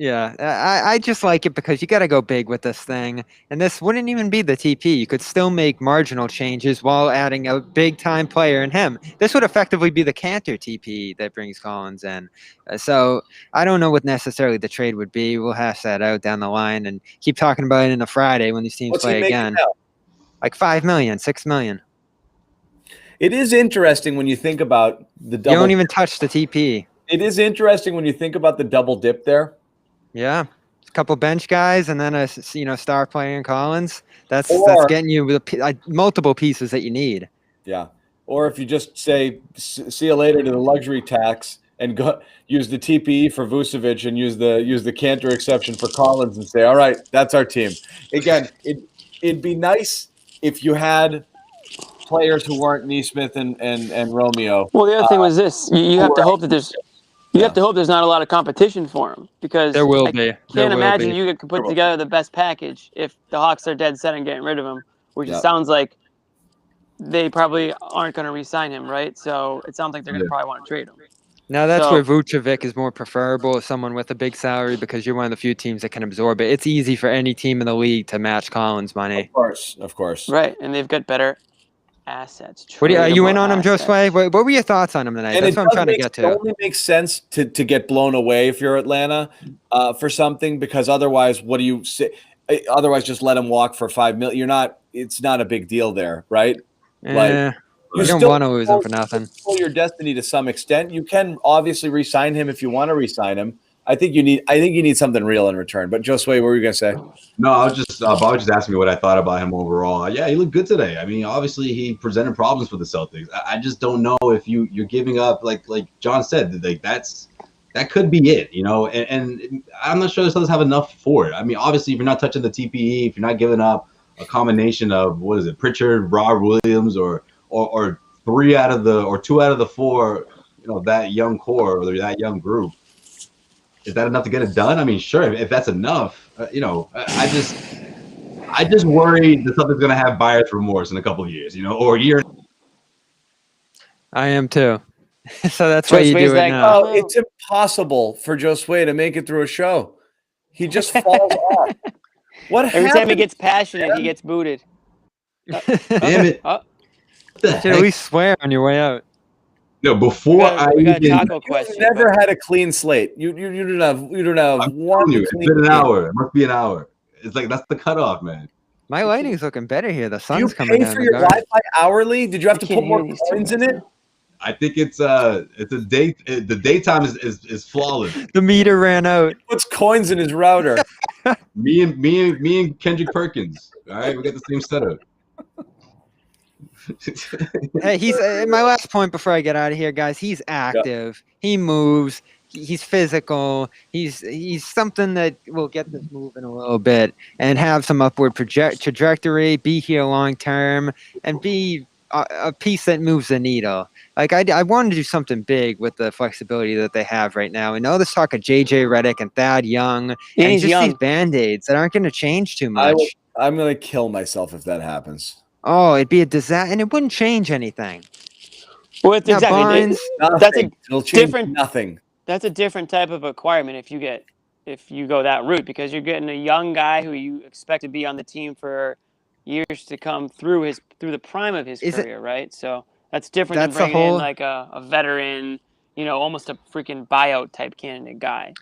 Yeah, I just like it because you got to go big with this thing. And this wouldn't even be the TP. You could still make marginal changes while adding a big-time player in him. This would effectively be the Cantor TP that brings Collins in. So I don't know what necessarily the trade would be. We'll hash that out down the line and keep talking about it in a Friday when these teams play again. Like $5 million, $6 million. It is interesting when you think about the double. You don't even touch the TP. It is interesting when you think about the double dip there. Yeah, a couple bench guys and then a star player in Collins. That's getting you multiple pieces that you need. Yeah, or if you just say see you later to the luxury tax and go use the TPE for Vucevic and use the Cantor exception for Collins and say, all right, that's our team. Again, it'd be nice if you had players who weren't Nesmith and Romeo. Well, the other thing was this: you have to hope that there's. You have to hope there's not a lot of competition for him, because there will be. Can't imagine you could put together the best package if the Hawks are dead set on getting rid of him, which it sounds like they probably aren't going to re-sign him, right? So it sounds like they're going to probably want to trade him. Now that's So- where Vucevic is more preferable as someone with a big salary because you're one of the few teams that can absorb it. It's easy for any team in the league to match Collins' money. Of course. Right, and they've got better assets. Are you in tradable on him, assets. Josue? What were your thoughts on him tonight? And That's what I'm trying to get It to. only makes sense to get blown away if you're Atlanta for something, because otherwise, what do you say? Otherwise, just let him walk for $5 million. You're not. It's not a big deal there, right? You don't still want to lose him for nothing. control your destiny to some extent. You can obviously re-sign him if you want to re-sign him. I think you need something real in return. But Josue, what were you gonna say? No, I was just Bob was just asking me what I thought about him overall. Yeah, he looked good today. I mean, obviously he presented problems for the Celtics. I just don't know if you're giving up like John said, like that could be it, you know. And I'm not sure the Celtics have enough for it. I mean, obviously if you're not touching the TPE, if you're not giving up a combination of Pritchard, Rob Williams, or 2 out of the 4, you know, that young core or that young group. Is that enough to get it done? I mean, sure. If that's enough, you know, I just worry that something's going to have buyer's remorse in a couple of years, you know, or a year. I am too. So that's why you do it now. Oh, it's impossible for Josue to make it through a show. He just falls off. Every time he gets passionate, he gets booted. Damn it. You should at least swear on your way out. No, before we got a taco question. You've never had a clean slate. You don't have one. It's been an hour. It must be an hour. It's like that's the cutoff, man. My lighting's looking better here. The sun's you coming pay in. for your Wi-Fi hourly? Did you have to put more coins in it? I think it's a day. The daytime is flawless. The meter ran out. He puts coins in his router. me and Kendrick Perkins. All right, we got the same setup. Hey, he's my last point before I get out of here, guys. He's active. Yep. He moves. He's physical. He's something that will get this moving a little bit and have some upward trajectory. Be here long term and be a piece that moves the needle. Like I wanted to do something big with the flexibility that they have right now. And all this talk of JJ Redick and Thad Young and just these band-aids that aren't going to change too much. I'm going to kill myself if that happens. Oh, it'd be a disaster, and it wouldn't change anything. Well, it's exactly. That's a different nothing. That's a different type of acquirement if you go that route, because you're getting a young guy who you expect to be on the team for years to come through the prime of his career, right? So that's different than bringing in like a veteran, you know, almost a freaking buyout type candidate guy.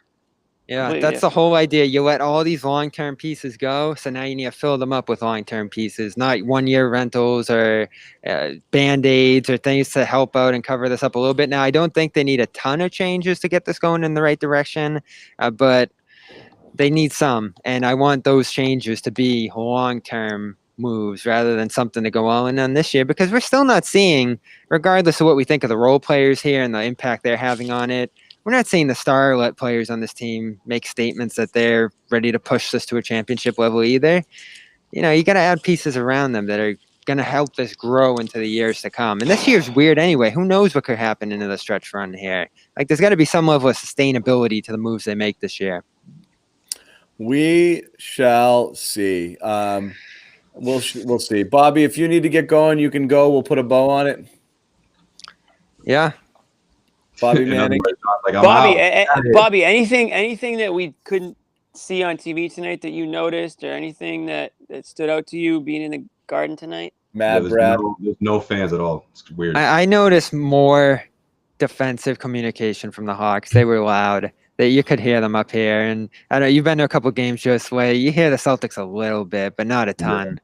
Yeah, completely that's the whole idea. You let all these long-term pieces go, so now you need to fill them up with long-term pieces, not one-year rentals or Band-Aids or things to help out and cover this up a little bit. Now, I don't think they need a ton of changes to get this going in the right direction, but they need some, and I want those changes to be long-term moves rather than something to go all in on this year, because we're still not seeing, regardless of what we think of the role players here and the impact they're having on it, we're not seeing the starlet players on this team make statements that they're ready to push this to a championship level either. You know, you got to add pieces around them that are going to help this grow into the years to come. And this year's weird anyway. Who knows what could happen into the stretch run here? Like, there's got to be some level of sustainability to the moves they make this year. We shall see. We'll see. Bobby, if you need to get going, you can go. We'll put a bow on it. Yeah. Bobby Manning. Bobby, anything that we couldn't see on TV tonight that you noticed, or anything that stood out to you being in the Garden tonight? Brad. There's no fans at all. It's weird. I noticed more defensive communication from the Hawks. They were loud. That you could hear them up here. And I know you've been to a couple games just way. You hear the Celtics a little bit, but not a ton.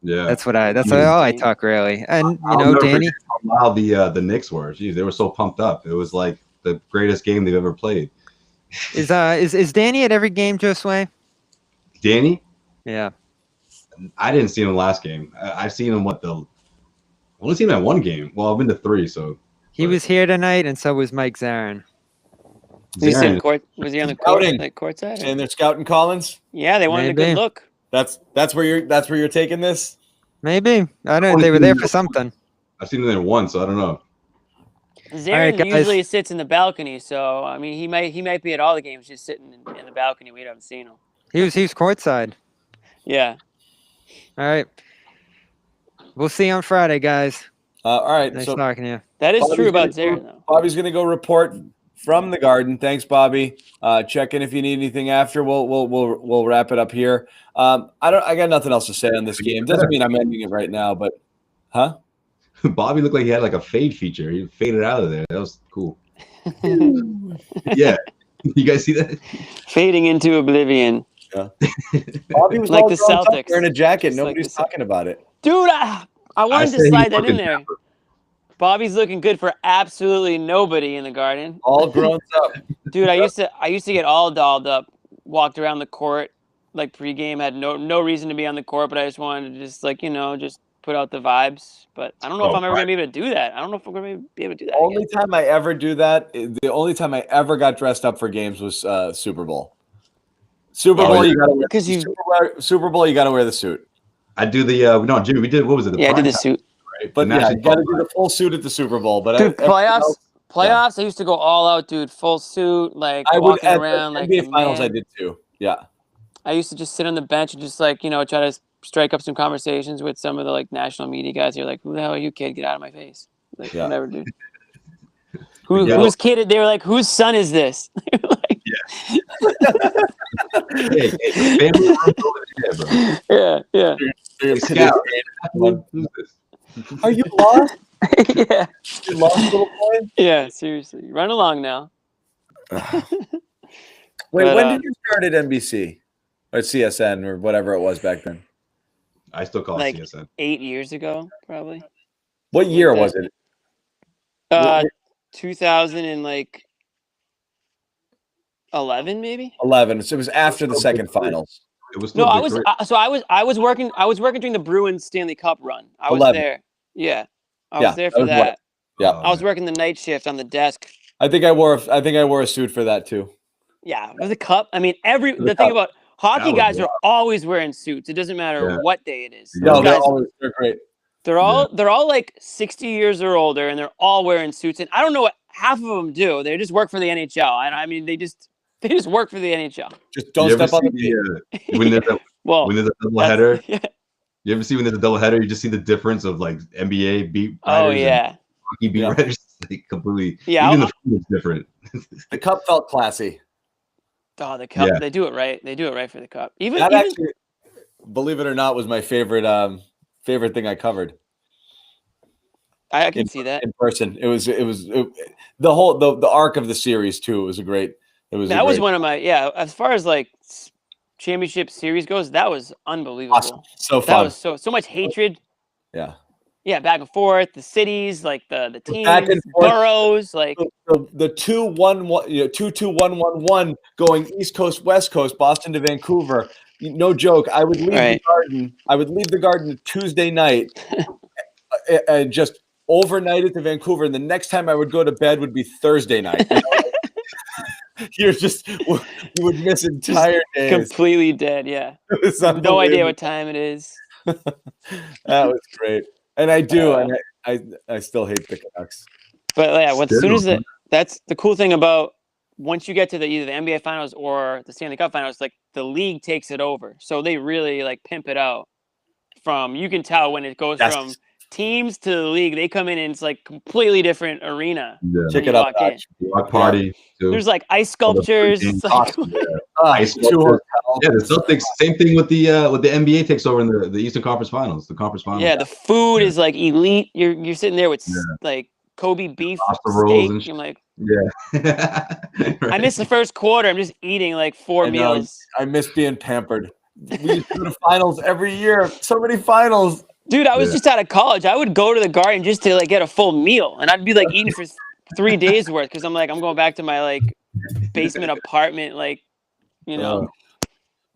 Yeah. That's all I talk really. And you know, Danny, how loud the Knicks were. Jeez, they were so pumped up. It was like the greatest game they've ever played. Is Danny at every game, Josue? Danny? Yeah. I didn't see him last game. I've seen him I've only seen him at one game. Well, I've been to 3, so he was here tonight, and so was Mike Zarin. Was he on the court, like courtside? And they're scouting Collins? Yeah, they wanted a good look. That's where you're taking this? Maybe. I don't know. They were there for something. I've seen him there once, so I don't know. Zarin usually sits in the balcony, so I mean he might be at all the games just sitting in the balcony. We haven't seen him. He was courtside. Yeah. All right. We'll see you on Friday, guys. All right. Nice talking to you. That is true about Zarin, though. Bobby's going to go report from the Garden. Thanks, Bobby. Check in if you need anything after. We'll wrap it up here. I got nothing else to say on this game. Doesn't mean I'm ending it right now, but huh? Bobby looked like he had like a fade feature. He faded out of there. That was cool. Yeah. You guys see that? Fading into oblivion. Yeah. Bobby was like all the drunk up Celtics. wearing a jacket. Just Nobody's like talking about it. Dude, I wanted to slide that in there. Bobby's looking good for absolutely nobody in the Garden. All grown up. Dude, I used to get all dolled up, walked around the court like pregame, had no reason to be on the court, but I just wanted to just put out the vibes. But I don't know if I'm ever gonna be able to do that. I don't know if I'm gonna be able to do that. Only time I ever do that, the only time I ever got dressed up for games was Super Bowl. Super Bowl, you gotta wear Super Bowl, you gotta wear the suit. I do the no, Jimmy. We did what was it? I did the suit. Right? But yeah, you gotta do the full suit at the Super Bowl. But dude, playoffs, I used to go all out, dude. Full suit, like walking around like NBA Finals. I did too. Yeah. I used to just sit on the bench and just try to strike up some conversations with some of the like national media guys. You're like, who the hell are you, kid? Get out of my face. Like, whatever, dude. Whose kid? They were like, whose son is this? Like, hey, family bro. Yeah. Who's this? Are you lost? Yeah. You lost, little boy? Yeah, seriously. Run along now. Wait, when did you start at NBC? Or CSN or whatever it was back then? I still call it CSN. 8 years ago, probably. What year was it? 2011, maybe. 11. So it was after the second finals. It was I was working during the Bruins Stanley Cup run. I was 11. there. Yeah, I was there for that. Yeah, I was working the night shift on the desk. I think I wore a suit for that too. Yeah, it was a cup. I mean, the thing about hockey guys are always wearing suits. It doesn't matter what day it is. No, they're great. They're all like 60 years or older, and they're all wearing suits. And I don't know what half of them do. They just work for the NHL. And I mean, they just work for the NHL. Just don't step on the field. When there's a doubleheader. Yeah. You ever see when there's a doubleheader, you just see the difference of like NBA beat writers and hockey beat writers, like completely. Yeah, even the food is different. The cup felt classy. Oh, the cup! They do it right. They do it right for the cup. Even actually, believe it or not, was my favorite thing I covered. I can see that in person. It was the whole the arc of the series too. It was a great. That was one of my as far as like championship series goes, that was unbelievable. Awesome. So fun. That was so much hatred. Yeah. Yeah, back and forth, the cities, like the teams, boroughs, like the 2-1-1, 2-2-1-1-1 going East Coast, West Coast, Boston to Vancouver. No joke. I would leave the Garden. I would leave the Garden Tuesday night and just overnight it to Vancouver. And the next time I would go to bed would be Thursday night. You would miss entire days. Completely dead. Yeah. No idea what time it is. That was great. And I do, and I still hate the Canucks. But yeah, as soon as that's the cool thing about once you get to either the NBA Finals or the Stanley Cup Finals, like the league takes it over. So they really like pimp it out. You can tell when it goes from teams to the league, they come in and it's like completely different arena. Yeah. Check it out. Block party. Too. There's like ice sculptures. Ice sculptures. Yeah, the Celtics. Same thing with the NBA takes over in the Eastern Conference Finals. The conference finals. Yeah, the food is like elite. You're sitting there with like Kobe beef steak. I'm like, right. I missed the first quarter. I'm just eating like 4 meals. I miss being pampered. We used to go to finals every year. So many finals. Dude, I was just out of college. I would go to the Garden just to like get a full meal, and I'd be like eating for 3 days worth because I'm going back to my like basement apartment, like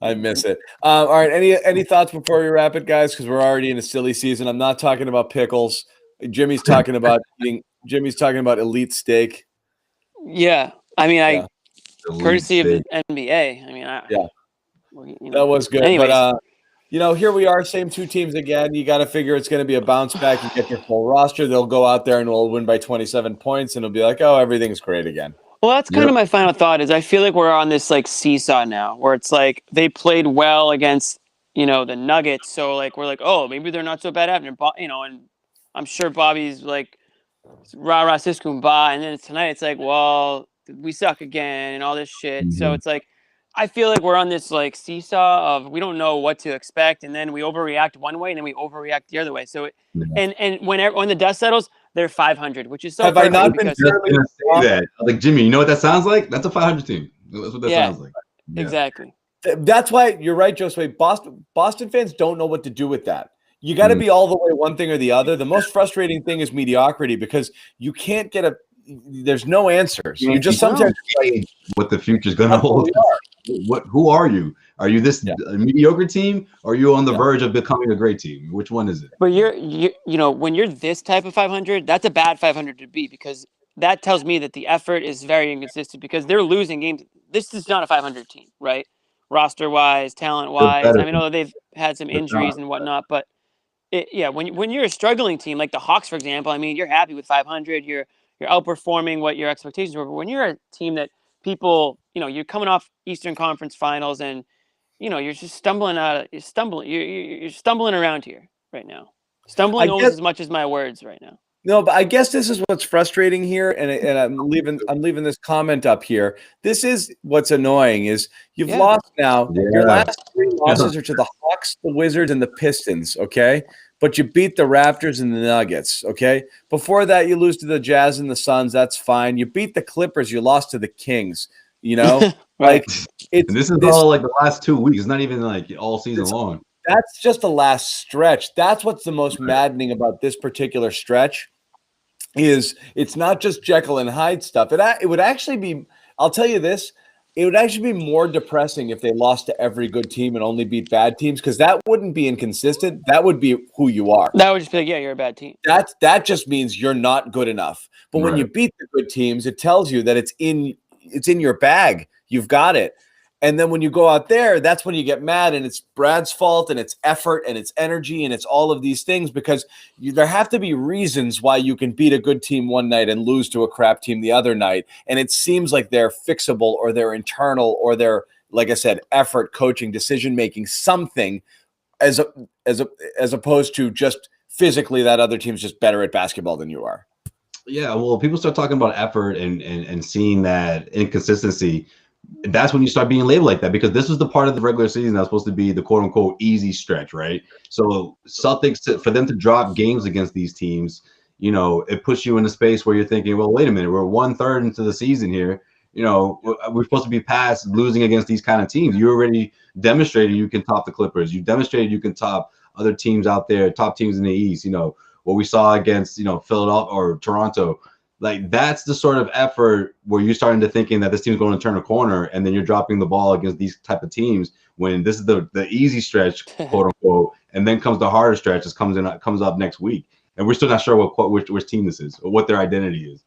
I miss it. All right, any thoughts before we wrap it, guys? Because we're already in a silly season. I'm not talking about pickles. Jimmy's talking about eating. Jimmy's talking about elite steak. Yeah, I mean, courtesy of the NBA. I mean, that was good. Anyways. But here we are, same two teams again. You got to figure it's going to be a bounce back. You get your full roster. They'll go out there and we'll win by 27 points, and it'll be like, oh, everything's great again. Well, that's kind of my final thought is I feel like we're on this like seesaw now where it's like they played well against, the Nuggets. So like, we're like, oh, maybe they're not so bad after, and I'm sure Bobby's like, rah, rah, sis, kumbah. And then tonight it's like, well, we suck again and all this shit. So Mhm. it's like, I feel like we're on this like seesaw of we don't know what to expect, and then we overreact one way, and then we overreact the other way. So, Yeah. and when the dust settles, they're 500, which is so Have I perfect not been because Just gonna say that. Like, Jimmy, you know what that sounds like? That's a 500 team. That's what that Yeah. sounds like. Yeah. exactly. That's why you're right, Josue. Boston fans don't know what to do with that. You got to Mm. be all the way one thing or the other. The most frustrating thing is mediocrity because you can't get there's no answers. You just sometimes what the future's gonna that's what hold. we Who are you? Are you this Yeah. mediocre team? Or are you on the Yeah. verge of becoming a great team? Which one is it? But you know, when you're this type of 500, that's a bad 500 to be, because that tells me that the effort is very inconsistent because they're losing games. This is not a 500 team, right? Roster wise, talent wise. I mean, although they've had some injuries and whatnot, but when you're a struggling team like the Hawks, for example, I mean, you're happy with 500. You're outperforming what your expectations were. But when you're a team that people, you know, you're coming off Eastern Conference Finals and you know, you're just stumbling you're stumbling around here right now. Stumbling almost as much as my words right now. No, but I guess this is what's frustrating here, and I'm leaving this comment up here. This is what's annoying is you've lost now. Yeah. Your last 3 losses are to the Hawks, the Wizards, and the Pistons. Okay, but you beat the Raptors and the Nuggets. Okay, before that you lose to the Jazz and the Suns. That's fine. You beat the Clippers. You lost to the Kings. You know, Right. like it's And this is all like the last 2 weeks. It's not even like all season long. That's just the last stretch. That's what's the most maddening about this particular stretch. Is it's not just Jekyll and Hyde stuff. It would actually be, I'll tell you this, it would actually be more depressing if they lost to every good team and only beat bad teams, because that wouldn't be inconsistent. That would be who you are. That would just be like, yeah, you're a bad team. That just means you're not good enough. But when you beat the good teams, it tells you that it's in your bag. You've got it. And then when you go out there, that's when you get mad, and it's Brad's fault, and it's effort, and it's energy, and it's all of these things, because there have to be reasons why you can beat a good team one night and lose to a crap team the other night. And it seems like they're fixable, or they're internal, or they're, like I said, effort, coaching, decision-making, something as opposed to just physically that other team's just better at basketball than you are. Yeah, well, people start talking about effort and seeing that inconsistency. That's when you start being labeled like that, because this was the part of the regular season that was supposed to be the quote unquote easy stretch, right? So Celtics, for them to drop games against these teams, you know, it puts you in a space where you're thinking, well, wait a minute, we're 1/3 into the season here. You know, we're supposed to be past losing against these kind of teams. You already demonstrated you can top the Clippers. You demonstrated you can top other teams out there, top teams in the East. You know, what we saw against, you know, Philadelphia or Toronto. Like, that's the sort of effort where you're starting to thinking that this team's going to turn a corner, and then you're dropping the ball against these type of teams when this is the easy stretch, quote unquote, and then comes the harder stretch that comes up next week, and we're still not sure which team this is or what their identity is.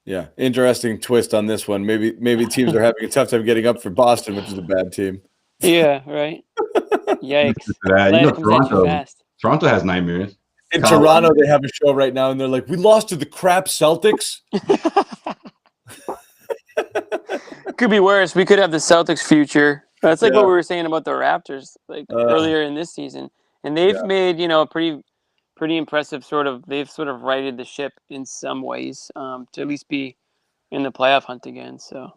Yeah, interesting twist on this one. Maybe teams are having a tough time getting up for Boston, which is a bad team. Yeah, right. Yikes! You know, Toronto has nightmares. In Toronto, they have a show right now, and they're like, "We lost to the crap Celtics." Could be worse. We could have the Celtics future. That's like what we were saying about the Raptors, like earlier in this season, and they've made, you know, a pretty impressive they've sort of righted the ship in some ways, to at least be in the playoff hunt again. So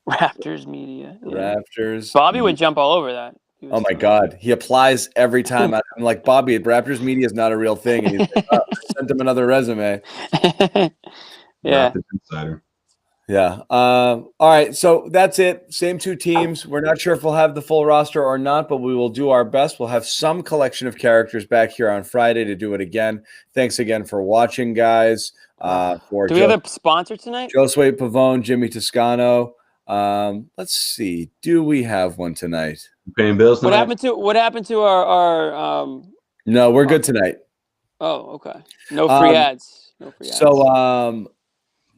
Raptors media, Raptors. Bobby would jump all over that. Oh my God, he applies every time. I'm like, Bobby, Raptors media is not a real thing, and he's like, oh, I sent him another resume. Yeah. Insider. Yeah. All right. So that's it. Same 2 teams. We're not sure if we'll have the full roster or not, but we will do our best. We'll have some collection of characters back here on Friday to do it again. Thanks again for watching, guys. Do we have a sponsor tonight? Josue Pavone, Jimmy Toscano. Let's see. Do we have one tonight? Paying bills tonight? What happened to our No, we're good tonight. Oh, okay. No free ads. No free ads. So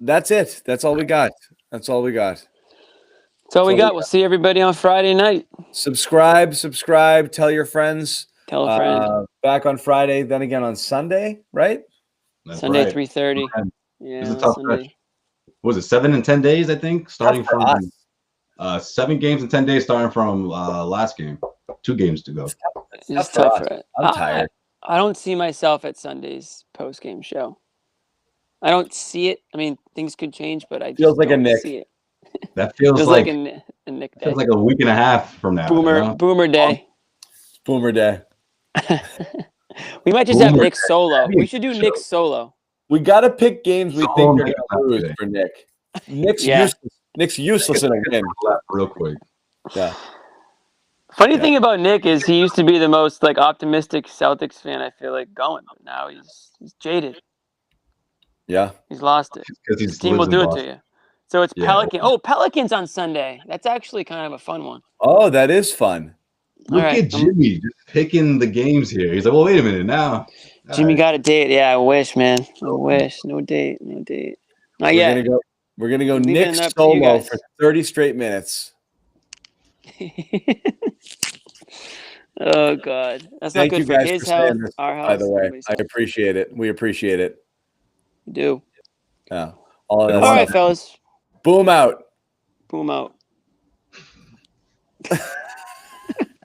that's it. That's all we got. That's all we got. We'll see everybody on Friday night. Subscribe. Tell your friends. Tell a friend. Back on Friday, then again on Sunday, right? That's Sunday, right. 3:30. Yeah, Sunday. What was it, 7 and 10 days, I think? Starting from 7 games in 10 days, starting from last game. 2 games to go. It's tough. I'm tired. I don't see myself at Sunday's post-game show. I don't see it. I mean, things could change, but I just Feels like a don't Nick. see it. That feels Feels like like a Nick day. feels like a week and a half from now. Boomer day. Boomer day. We might just have Boomer Nick day. solo. We should do Show. Nick solo. We got to pick games we Solo think they're Nick going to lose today. for Nick. Nick's Yeah. useless. Nick's useless in a win. Real quick. Yeah. Funny thing about Nick is he used to be the most like optimistic Celtics fan I feel like going, but now he's jaded. Yeah. He's lost it. Because His team will do it to you. So it's Yeah. Pelican. Oh, Pelicans on Sunday. That's actually kind of a fun one. Oh, that is fun. Look All right, at Jimmy just picking the games here. He's like, well, wait a minute now. Jimmy All right. got a date. Yeah, I wish, man. I wish. No date. No date. Not We're yet. gonna go. We're gonna go Leaving Nick it up to you solo guys. for 30 straight minutes. Oh God, that's Thank not you good for guys his for saying health, this. our health. By the way, everybody's I health. appreciate it. We appreciate it. We do. Yeah. All of that All right, stuff. fellas. Boom out. Boom out.